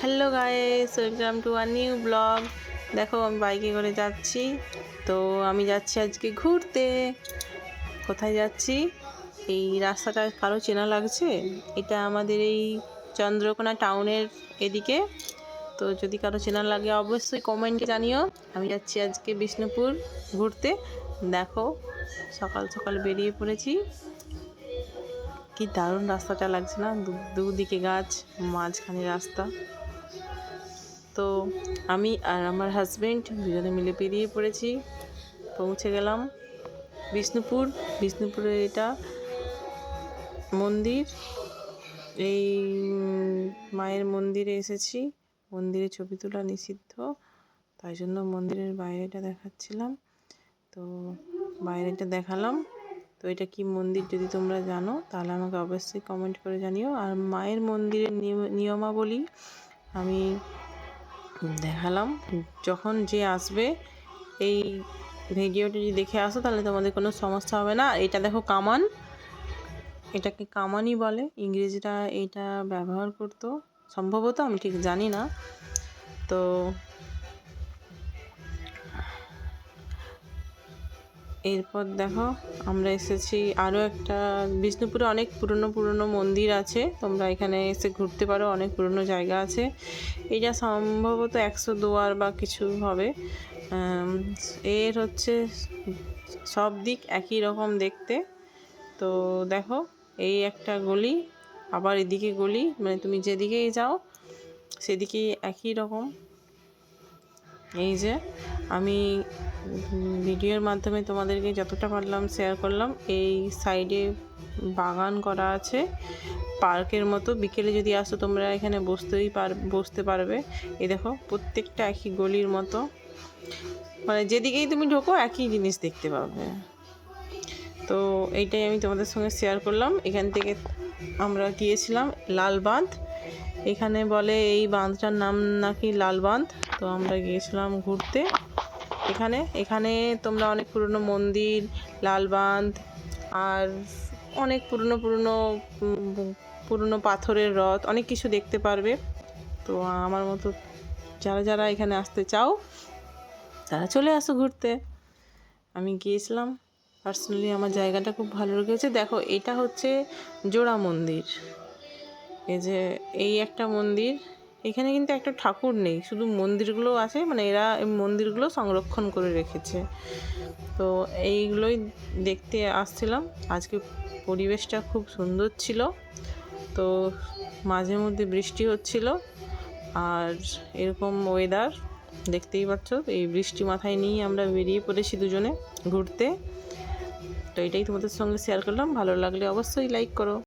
Hello guys, welcome to a new blog. দেখো আমি বাইকে করে যাচ্ছি। তো আমি যাচ্ছি আজকে ঘুরতে। কোথায় যাচ্ছি? এই রাস্তাটা কারো চেনা লাগছে? এটা আমাদের এই চন্দ্রকোনা টাউনের এদিকে। তো যদি কারো চেনা লাগে অবশ্যই কমেন্টে জানিও। আমি যাচ্ছি আজকে বিষ্ণুপুর ঘুরতে। দেখো সকাল সকাল বেরিয়ে পড়েছি। কি দারুণ রাস্তাটা লাগছে না? দুদিকে গাছ, মাঝখানে রাস্তা। তো আমি আর আমার হাজব্যান্ড দুজনে মিলে বেরিয়ে পড়েছি। পৌঁছে গেলাম বিষ্ণুপুরে। এটা মন্দির, এই মায়ের মন্দিরে এসেছি। মন্দিরে ছবি তোলা নিষিদ্ধ, তাই জন্য মন্দিরের বাইরেটা দেখাচ্ছিলাম। তো বাইরেটা দেখালাম। তো এটা কি মন্দির যদি তোমরা জানো তাহলে আমাকে অবশ্যই কমেন্ট করে জানিও। আর মায়ের মন্দিরের নিয়মাবলী আমি দেখালাম। যখন যে আসবে এই ভিডিওটি যদি দেখে আসো তাহলে তোমাদের কোনো সমস্যা হবে না। এটা দেখো কামান, এটাকে কামানই বলে। ইংরেজরা এটা ব্যবহার করতো সম্ভবত, আমি ঠিক জানি না। তো এরপর দেখো আমরা এসেছি আরও একটা, বিষ্ণুপুরে অনেক পুরনো মন্দির আছে, তোমরা এখানে এসে ঘুরতে পারো। অনেক পুরনো জায়গা আছে। এটা সম্ভবত 100 দুয়ার বা কিছু হবে। এর হচ্ছে সব দিক একই রকম দেখতে। তো দেখো এই একটা গলি, আবার এদিকে গলি, মানে তুমি যেদিকেই যাও সেদিকেই একই রকম। এই যে আমি ভিডিওর মাধ্যমে তোমাদেরকে যতটা পারলাম শেয়ার করলাম। এই সাইডে বাগান করা আছে, পার্কের মতো। বিকেলে যদি আসো তোমরা এখানে বসতে পারবে। এই দেখো প্রত্যেকটা একই গলির মতো, মানে যেদিকেই তুমি ঢোকো একই জিনিস দেখতে পাবে। তো এইটাই আমি তোমাদের সঙ্গে শেয়ার করলাম। এখান থেকে আমরা গিয়েছিলাম লাল বাঁধ। এখানে বলে এই বাঁধটার নাম নাকি লাল বাঁধ। তো আমরা গিয়েছিলাম ঘুরতে এখানে তোমরা অনেক পুরনো মন্দির, লাল বাঁধ, আর অনেক পুরনো পাথরের রথ, অনেক কিছু দেখতে পারবে। তো আমার মতো যারা এখানে আসতে চাও তারা চলে আসো ঘুরতে। আমি গিয়েছিলাম, পার্সোনালি আমার জায়গাটা খুব ভালো লেগেছে। দেখো এটা হচ্ছে জোড়া মন্দির। এই যে এই একটা মন্দির, এখানে কিন্তু একটা ঠাকুর নেই, শুধু মন্দিরগুলো আছে, মানে এরা এই মন্দিরগুলো সংরক্ষণ করে রেখেছে। তো এইগুলোই দেখতে আসছিলাম। আজকে পরিবেশটা খুব সুন্দর ছিল। তো মাঝে মধ্যে বৃষ্টি হচ্ছিল, আর এরকম ওয়েদার দেখতেই পাচ্ছ। এই বৃষ্টি মাথায় নিয়ে আমরা বেরিয়ে পড়েছি দুজনে ঘুরতে। তো এটাই তোমাদের সঙ্গে শেয়ার করলাম। ভালো লাগলে অবশ্যই লাইক করো।